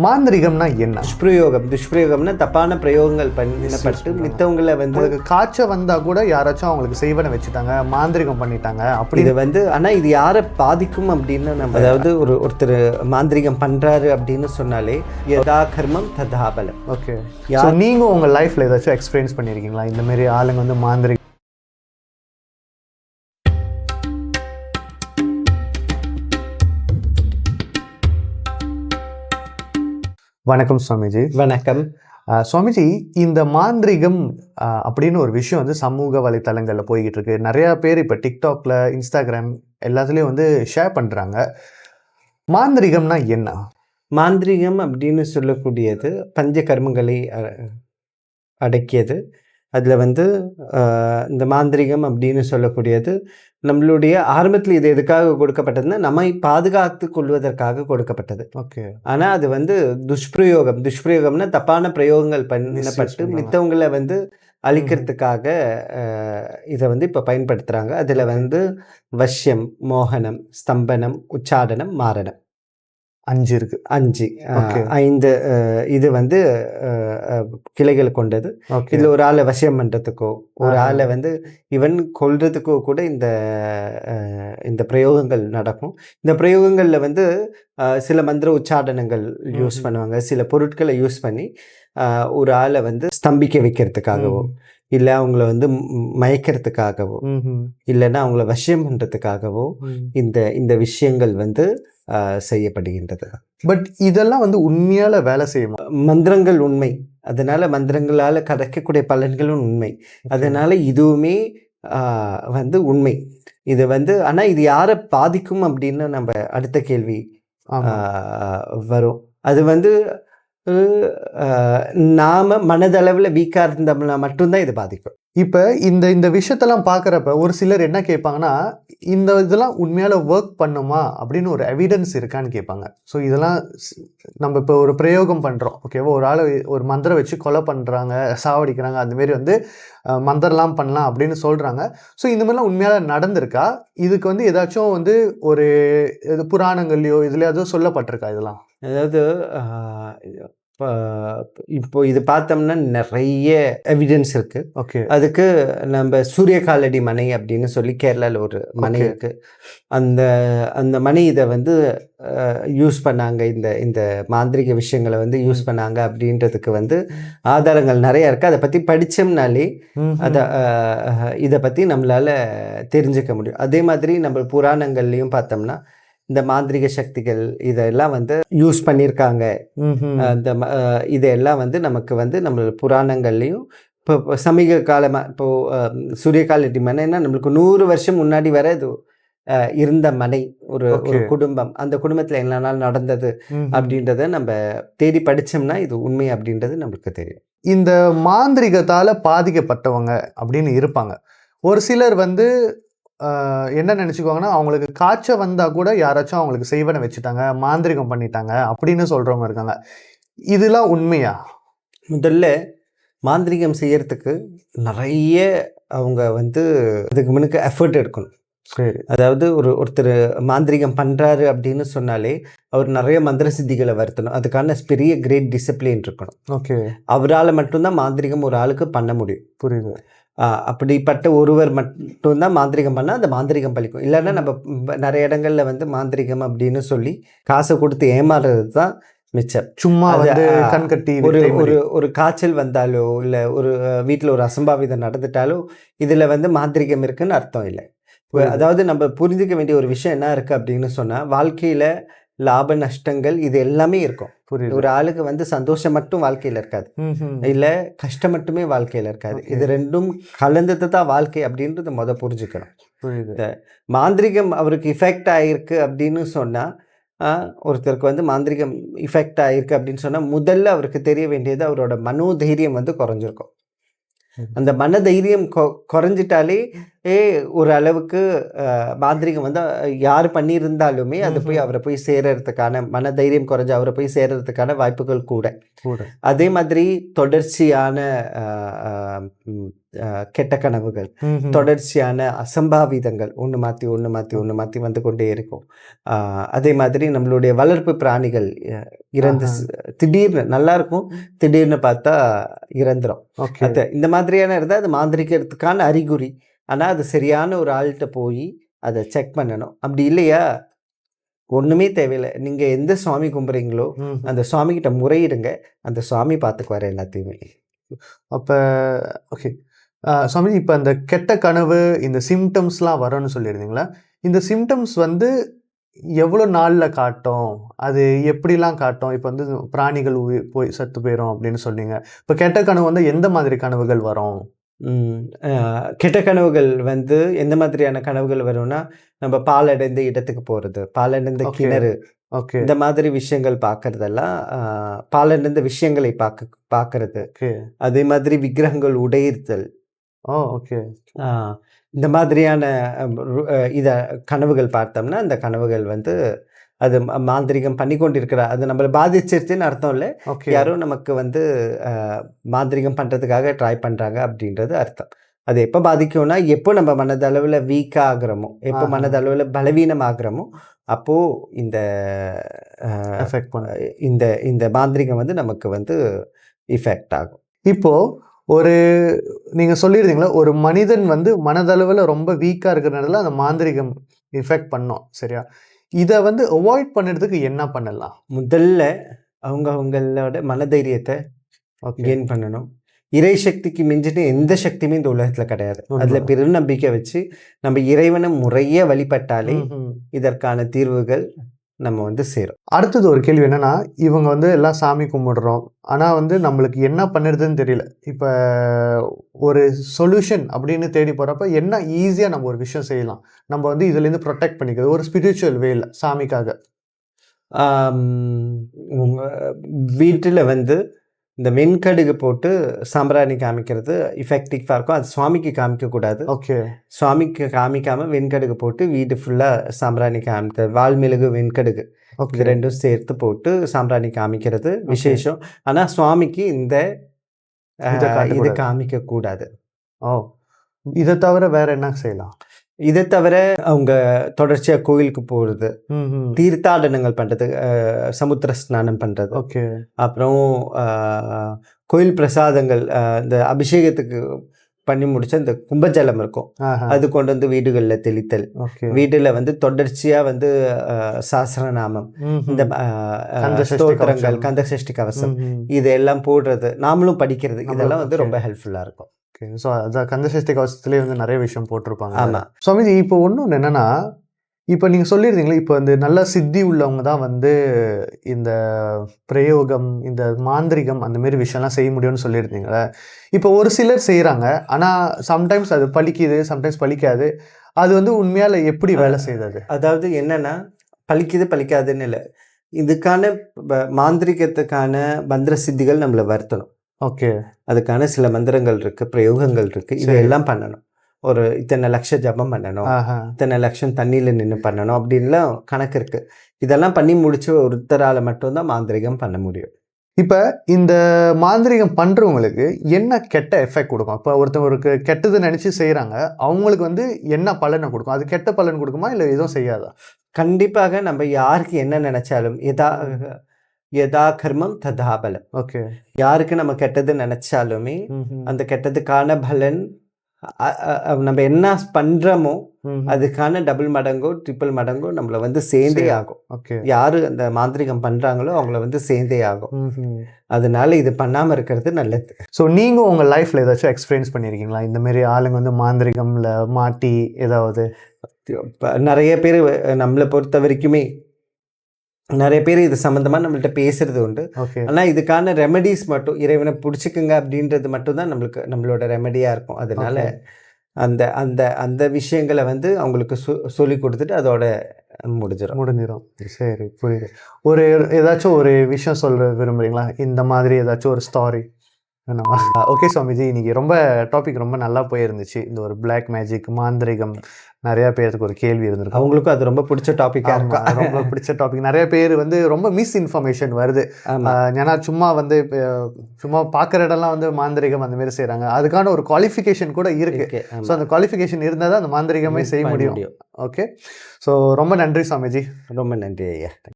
மாந்திரிகம்னா என்ன? துஷ்பிரயோகம்னா தப்பான பிரயோகங்கள் பண்ணப்பட்டு மித்தவங்களை வந்து காய்ச்சல் வந்தா கூட யாராச்சும் அவங்களுக்கு செய்வனை வச்சுட்டாங்க, மாந்திரிகம் பண்ணிட்டாங்க அப்படி. இது வந்து ஆனா இது யாரை பாதிக்கும் அப்படின்னு நம்ம, அதாவது ஒருத்தர் மாந்திரிகம் பண்றாரு அப்படின்னு சொன்னாலே யதா கர்மம் ததா பலம். ஓகே, நீங்க உங்க லைஃப்ல ஏதாச்சும் எக்ஸ்பீரியன்ஸ் பண்ணிருக்கீங்களா இந்த மாதிரி ஆளுங்க வந்து மாந்திரிகம்? வணக்கம் சுவாமிஜி. வணக்கம் சுவாமிஜி. இந்த மாந்திரிகம் அப்படின்னு ஒரு விஷயம் வந்து சமூக வலைத்தளங்களில் போய்கிட்டு இருக்கு. நிறையா பேர் இப்போ டிக்டாக்ல, இன்ஸ்டாகிராம் எல்லாத்துலேயும் வந்து ஷேர் பண்ணுறாங்க. மாந்திரிகம்னா என்ன? மாந்திரிகம் அப்படின்னு சொல்லக்கூடியது பஞ்ச கர்மங்களை அடக்கியது. அதில் வந்து இந்த மாந்திரிகம் அப்படின்னு சொல்லக்கூடியது நம்மளுடைய ஆரம்பத்தில் இது எதுக்காக கொடுக்கப்பட்டதுன்னா நம்மை பாதுகாத்து கொள்வதற்காக கொடுக்கப்பட்டது. ஓகே. ஆனால் அது வந்து துஷ்பிரயோகம்னா தப்பான பிரயோகங்கள் பண்ணப்பட்டு மித்தவங்களை வந்து அழிக்கிறதுக்காக இதை வந்து இப்போ பயன்படுத்துகிறாங்க. அதில் வந்து வஷ்யம், மோகனம், ஸ்தம்பனம், உச்சாடனம், மாரணம் 5 இருக்கு. 5 இது வந்து கிளைகள் கொண்டது. இதில் ஒரு ஆளை வசியம் பண்ணுறதுக்கோ, ஒரு ஆளை வந்து இவன் கொல்றதுக்கோ கூட இந்த பிரயோகங்கள் நடக்கும். இந்த பிரயோகங்களில் வந்து சில மந்திர உச்சாடனங்கள் யூஸ் பண்ணுவாங்க. சில பொருட்களை யூஸ் பண்ணி ஒரு ஆளை வந்து ஸ்தம்பிக்க வைக்கிறதுக்காகவோ, இல்லை அவங்கள வந்து மயக்கிறதுக்காகவோ, இல்லைன்னா அவங்கள வசியம் பண்ணுறதுக்காகவோ இந்த விஷயங்கள் வந்து செய்யப்படுகின்றது. பட் இதெல்லாம் வந்து உண்மையால வேலை செய்யுமா? மந்திரங்கள் உண்மை, அதனால மந்திரங்களால் கிடைக்கக்கூடிய பலன்களும் உண்மை, அதனால இதுவுமே வந்து உண்மை. இது வந்து ஆனால் இது யாரை பாதிக்கும் அப்படின்னு நம்ம அடுத்த கேள்வி வரும். அது வந்து நாம மனதளவில் வீக்காக இருந்தோம்னா மட்டும்தான் இது பாதிக்கும். இப்போ இந்த விஷயத்தெல்லாம் பார்க்குறப்ப ஒரு சிலர் என்ன கேட்பாங்கன்னா, இந்த இதெல்லாம் உண்மையால ஒர்க் பண்ணுமா அப்படின்னு ஒரு எவிடன்ஸ் இருக்கான்னு கேட்பாங்க. ஸோ இதெல்லாம் நம்ம இப்போ ஒரு பிரயோகம் பண்ணுறோம், ஓகேவா? ஒரு ஆளை ஒரு மந்திரம் வச்சு கொலை பண்ணுறாங்க, சாவடிக்கிறாங்க, அந்தமாரி வந்து மந்திரம்லாம் பண்ணலாம் அப்படின்னு சொல்கிறாங்க. ஸோ இந்த மாதிரிலாம் உண்மையால நடந்திருக்கா? இதுக்கு வந்து ஏதாச்சும் வந்து ஒரு இது புராணங்கள்லையோ இதுலையாவது சொல்லப்பட்டிருக்கா இதெல்லாம்? அதாவது இப்போ இது பார்த்தோம்னா நிறைய எவிடன்ஸ் இருக்கு. ஓகே. அதுக்கு நம்ம சூரியகாலடி மனை அப்படின்னு சொல்லி கேரளாவில் ஒரு மனை இருக்கு. அந்த மனை இதை வந்து யூஸ் பண்ணாங்க, இந்த மாந்திரிக விஷயங்களை வந்து யூஸ் பண்ணாங்க அப்படின்றதுக்கு வந்து ஆதாரங்கள் நிறைய இருக்கு. அதை பற்றி படித்தோம்னாலே இதை பற்றி நம்மளால தெரிஞ்சுக்க முடியும். அதே மாதிரி நம்ம புராணங்கள்லையும் பார்த்தோம்னா இந்த மாந்திரிக சக்திகள் இதெல்லாம் வந்து யூஸ் பண்ணியிருக்காங்க. இதெல்லாம் வந்து நமக்கு வந்து நம்ம புராணங்கள்லையும் இப்போ சமீப காலமாக இப்போது சூரியகாலடி மனைன்னா நம்மளுக்கு 100 வருஷம் முன்னாடி வர இது இருந்த மனை, ஒரு குடும்பம், அந்த குடும்பத்தில் என்ன நாள் நடந்தது அப்படின்றத நம்ம தேடி படித்தோம்னா இது உண்மை அப்படின்றது நம்மளுக்கு தெரியும். இந்த மாந்திரிகத்தால் பாதிக்கப்பட்டவங்க அப்படின்னு இருப்பாங்க. ஒரு சிலர் வந்து என்ன நினச்சிக்குவாங்கன்னா, அவங்களுக்கு காய்ச்சல் வந்தால் கூட யாராச்சும் அவங்களுக்கு செய்வனை வச்சுட்டாங்க, மாந்திரிகம் பண்ணிட்டாங்க அப்படின்னு சொல்கிறவங்க இருக்காங்க. இதெல்லாம் உண்மையா? முதல்ல மாந்திரிகம் செய்யறதுக்கு நிறைய அவங்க வந்து அதுக்கு முன்னுக்கு எஃபர்ட் எடுக்கணும். சரி. அதாவது ஒருத்தர் மாந்திரிகம் பண்ணுறாரு அப்படின்னு சொன்னாலே அவர் நிறைய மந்திர சித்திகளை வருத்தணும். அதுக்கான பெரிய கிரேட் டிசிப்ளின் இருக்கணும். ஓகே. அவரால் மட்டும்தான் மாந்திரிகம் ஒரு ஆளுக்கு பண்ண முடியும். புரியுது. அப்படிப்பட்ட ஒருவர் மட்டும்தான் மாந்திரிகம் பண்ணால் அந்த மாந்திரிகம் பலிக்கும். இல்லைன்னா நம்ம நிறைய இடங்கள்ல வந்து மாந்திரிகம் அப்படின்னு சொல்லி காசை கொடுத்து ஏமாறுறது தான் மிச்சம். சும்மா கண் கட்டி ஒரு காய்ச்சல் வந்தாலோ இல்லை ஒரு வீட்டில் ஒரு அசம்பாவிதம் நடந்துட்டாலோ இதில் வந்து மாந்திரிகம் இருக்குன்னு அர்த்தம் இல்லை. அதாவது நம்ம புரிஞ்சுக்க வேண்டிய ஒரு விஷயம் என்ன இருக்கு அப்படின்னு சொன்னா, வாழ்க்கையில லாப நஷ்டங்கள் இது எல்லாமே இருக்கும். ஒரு ஆளுக்கு வந்து சந்தோஷம் மட்டும் வாழ்க்கையில இருக்காது, இல்ல கஷ்டம் மட்டுமே வாழ்க்கையில இருக்காது. இது ரெண்டும் கலந்தது தான் வாழ்க்கை அப்படின்றது புரிஞ்சுக்கணும். மாந்திரிகம் அவருக்கு இஃபெக்ட் ஆயிருக்கு அப்படின்னு சொன்னா, ஒருத்தருக்கு வந்து மாந்திரிகம் இஃபெக்ட் ஆயிருக்கு அப்படின்னு சொன்னா முதல்ல அவருக்கு தெரிய வேண்டியது அவரோட மனோதைரியம் வந்து குறைஞ்சிருக்கும். அந்த மனதைரியம் குறைஞ்சிட்டாலே ஒரு அளவுக்கு மாந்திரிகம் வந்து யார் பண்ணியிருந்தாலுமே அது போய் அவரை போய் சேர்றதுக்கான மனதைரியம் குறைஞ்சு அவரை போய் சேர்றதுக்கான வாய்ப்புகள் கூட. அதே மாதிரி தொடர்ச்சியான கெட்ட கனவுகள், தொடர்ச்சியான அசம்பாவிதங்கள் ஒன்று மாற்றி வந்து கொண்டே இருக்கும். அதே மாதிரி நம்மளுடைய வளர்ப்பு பிராணிகள் இறந்து திடீர்னு நல்லா இருக்கும், திடீர்னு பார்த்தா இறந்துரும். அது இந்த மாதிரியான இருந்தால் அது மாந்திரிக்கிறதுக்கான அறிகுறி. ஆனால் அது சரியான ஒரு ஆள்கிட்ட போய் அதை செக் பண்ணணும். அப்படி இல்லையா ஒன்றுமே தேவையில்லை, நீங்கள் எந்த சுவாமி கும்பிட்றீங்களோ அந்த சுவாமிகிட்ட முறையிடுங்க, அந்த சுவாமி பார்த்துக்குவார் எல்லாத்தையுமே. அப்போ ஓகே சுவாமி, இப்போ அந்த கெட்ட கனவு இந்த சிம்டம்ஸ்லாம் வரும்னு சொல்லியிருந்தீங்களா? இந்த சிம்டம்ஸ் வந்து எவ்வளோ நாளில் காட்டும், அது எப்படிலாம் காட்டும்? இப்போ வந்து பிராணிகள் போய் செத்து போயிடும் அப்படின்னு சொன்னீங்க. இப்போ கெட்ட கனவு வந்து எந்த மாதிரி கனவுகள் வரும்? கெட்ட கனவுகள் வந்து எந்த மாதிரியான கனவுகள் வரும்னா, நம்ம பாலடைந்த இடத்துக்கு போகிறது, பாலடைந்த கிணறு, இந்த மாதிரி விஷயங்கள் பார்க்கறதெல்லாம் பாலடைந்த விஷயங்களை பார்க்கறது. அதே மாதிரி விக்கிரகங்கள் உடைத்தல், இந்த மாதிரியான இத கனவுகள் பார்த்தோம்னா, அந்த கனவுகள் வந்து அது மாந்திரிகம் பண்ணி கொண்டிருக்கிற, அது நம்மளை பாதிச்சிருச்சுன்னு அர்த்தம் இல்லை, யாரோ நமக்கு வந்து மாந்திரிகம் பண்ணுறதுக்காக ட்ரை பண்ணுறாங்க அப்படின்றது அர்த்தம். அது எப்போ பாதிக்கும்னா, எப்போ நம்ம மனதளவில் வீக்காக ஆகிறோமோ, எப்போ மனதளவில் பலவீனம் ஆகிறோமோ, அப்போது இந்த இந்த மாந்திரிகம் வந்து நமக்கு வந்து இஃபெக்ட் ஆகும். இப்போது ஒரு நீங்கள் சொல்லியிருந்தீங்களா, ஒரு மனிதன் வந்து மனதளவில் ரொம்ப வீக்காக இருக்கிறனால அந்த மாந்திரிகம் இஃபெக்ட் பண்ணோம், சரியா? இதை வந்து அவாய்ட் பண்ணுறதுக்கு என்ன பண்ணலாம்? முதல்ல அவங்களோட மனதைரியத்தை கெயின் பண்ணணும். இறை சக்திக்கு மிஞ்சிட்டு எந்த சக்தியுமே இந்த உலகத்தில் கிடையாது. அதில் பெரும் நம்பிக்கை வச்சு நம்ம இறைவனை முறையே வழிபட்டாலே இதற்கான தீர்வுகள் நம்ம வந்து சேரும். அடுத்தது ஒரு கேள்வி என்னன்னா, இவங்க வந்து எல்லாம் சாமி கும்பிடுறோம், ஆனால் வந்து நம்மளுக்கு என்ன பண்ணுறதுன்னு தெரியல. இப்போ ஒரு சொல்யூஷன் அப்படின்னு தேடி போகிறப்ப என்ன ஈஸியாக நம்ம ஒரு விஷயம் செய்யலாம், நம்ம வந்து இதுலேருந்து ப்ரொடெக்ட் பண்ணிக்கிறது ஒரு ஸ்பிரிச்சுவல் வேல சாமிக்காக? வீட்டில் வந்து இந்த வெண்கடுகு போட்டு சாம்பிராணி காமிக்கிறது இஃபெக்டிவாக இருக்கும். அது சுவாமிக்கு காமிக்கக்கூடாது. சுவாமிக்கு காமிக்காமல் வெண்கடுகு போட்டு வீடு ஃபுல்லாக சாம்பிராணி காமிக்கிறது, வால்மிளகு வெண்கடுகு இது ரெண்டும் சேர்த்து போட்டு சாம்பிராணி காமிக்கிறது விசேஷம். ஆனால் சுவாமிக்கு இது காமிக்கக்கூடாது. இதை தவிர வேற என்ன செய்யலாம்? இதை தவிர அவங்க தொடர்ச்சியாக கோயிலுக்கு போகிறது, தீர்த்தாடனங்கள் பண்ணுறது, சமுத்திர ஸ்நானம் பண்ணுறது, அப்புறம் கோயில் பிரசாதங்கள், இந்த அபிஷேகத்துக்கு பண்ணி முடிச்ச இந்த கும்பஜலம் இருக்கும், அது கொண்டு வந்து வீடுகளில் தெளித்தல், வீட்டில் வந்து தொடர்ச்சியாக வந்து சாஸ்திரநாமம், இந்த ஸ்தோத்திரங்கள், கந்தசஷ்டி கவசம் இதெல்லாம் போடுறது, நாமளும் படிக்கிறது, இதெல்லாம் வந்து ரொம்ப ஹெல்ப்ஃபுல்லாக இருக்கும். ஸோ அதான் கந்தசஷ்டி கவசத்துலேயே வந்து நிறைய விஷயம் போட்டிருப்பாங்க. ஆமாம் சுவாமிஜி. இப்போ ஒன்று என்னென்னா, இப்போ நீங்கள் சொல்லியிருந்தீங்களே, இப்போ வந்து நல்ல சித்தி உள்ளவங்க தான் வந்து இந்த பிரயோகம், இந்த மாந்திரிகம் அந்த மாரி விஷயம்லாம் செய்ய முடியும்னு சொல்லியிருந்தீங்களே. இப்போ ஒரு சிலர் செய்கிறாங்க, ஆனால் சம்டைம்ஸ் அது பலிக்குது, சம்டைம்ஸ் பலிக்காது. அது வந்து உண்மையால் எப்படி வேலை செய்யுது? அதாவது என்னென்னா, பலிக்குது பலிக்காதுன்னு இல்லை, இதுக்கான மாந்திரிகத்துக்கான மந்திர சித்திகள் நம்மளை வருத்தணும். அதுக்கான சில மந்திரங்கள் இருக்குது, பிரயோகங்கள் இருக்குது, இதெல்லாம் பண்ணணும். ஒரு இத்தனை லட்சம் ஜபம் பண்ணணும், இத்தனை லட்சம் தண்ணியில் நின்று பண்ணணும் அப்படின்லாம் கணக்கு இருக்குது. இதெல்லாம் பண்ணி முடிச்சு ஒருத்தரால் மட்டும்தான் மாந்திரிகம் பண்ண முடியும். இப்போ இந்த மாந்திரிகம் பண்ணுறவங்களுக்கு என்ன கெட்ட எஃபெக்ட் கொடுக்கும்? இப்போ ஒருத்தவங்களுக்கு கெட்டது நினச்சி செய்கிறாங்க, அவங்களுக்கு வந்து என்ன பலனை கொடுக்கும்? அது கெட்ட பலன் கொடுக்குமா இல்லை எதுவும் செய்யாதா? கண்டிப்பாக நம்ம யாருக்கு என்ன நினச்சாலும் யதா கர்மம் ததா பலம். யாருக்கு நம்ம கெட்டது நினைச்சாலுமே அந்த கெட்டதுக்கான பலன் நம்ம என்ன பண்றோமோ அதுக்கான டபுள் மடங்கோ ட்ரிபிள் மடங்கோ நம்மளை வந்து சேர்ந்தே ஆகும். யாரு அந்த மாந்திரிகம் பண்றாங்களோ அவங்கள வந்து சேர்ந்தே ஆகும். அதனால இது பண்ணாம இருக்கிறது நல்லது. ஸோ நீங்க உங்க லைஃப்ல ஏதாச்சும் எக்ஸ்பீரியன்ஸ் பண்ணிருக்கீங்களா இந்த மாதிரி ஆளுங்க வந்து மாந்திரிகம்ல மாட்டி? ஏதாவது நிறைய பேர் நம்மளை பொறுத்த வரைக்குமே நிறைய பேர் இது சம்மந்தமாக நம்மள்கிட்ட பேசுறது உண்டு. ஆனால் இதுக்கான ரெமெடிஸ் மட்டும் இறைவனை பிடிச்சிக்குங்க அப்படின்றது மட்டும்தான் நம்மளோட ரெமெடியாக இருக்கும். அதனால அந்த அந்த அந்த விஷயங்களை வந்து அவங்களுக்கு சொல்லி கொடுத்துட்டு அதோட முடிஞ்சிடும். சரி, புரியுது. ஏதாச்சும் ஒரு விஷயம் சொல்ல விரும்புறீங்களா? இந்த மாதிரி ஏதாச்சும் ஒரு ஸ்டாரி ஓகே சுவாமிஜி, இன்னைக்கு ரொம்ப டாபிக் ரொம்ப நல்லா போயிருந்துச்சு. இந்த ஒரு பிளாக் மேஜிக், மாந்திரிகம், நிறைய பேருக்கு ஒரு கேள்வி இருந்திருக்கும். அவங்களுக்கும் அது ரொம்ப பிடிச்ச டாப்பிக்காக ஆமா, இருக்கும். ரொம்ப பிடிச்ச டாபிக். நிறைய பேர் வந்து ரொம்ப மிஸ்இன்ஃபர்மேஷன் வருது. ஆமா. ஏன்னா சும்மா வந்து சும்மா பார்க்குற இடம்லாம் வந்து மாந்திரிகம் அந்த மாதிரி செய்கிறாங்க. அதுக்கான ஒரு குவாலிஃபிகேஷன் கூட இருக்கு. இருக்கு. ஸோ அந்த குவாலிஃபிகேஷன் இருந்தால் தான் அந்த மாந்திரிகமே செய்ய முடியும். ஓகே, ஸோ ரொம்ப நன்றி சுவாமிஜி. ரொம்ப நன்றி ஐயா.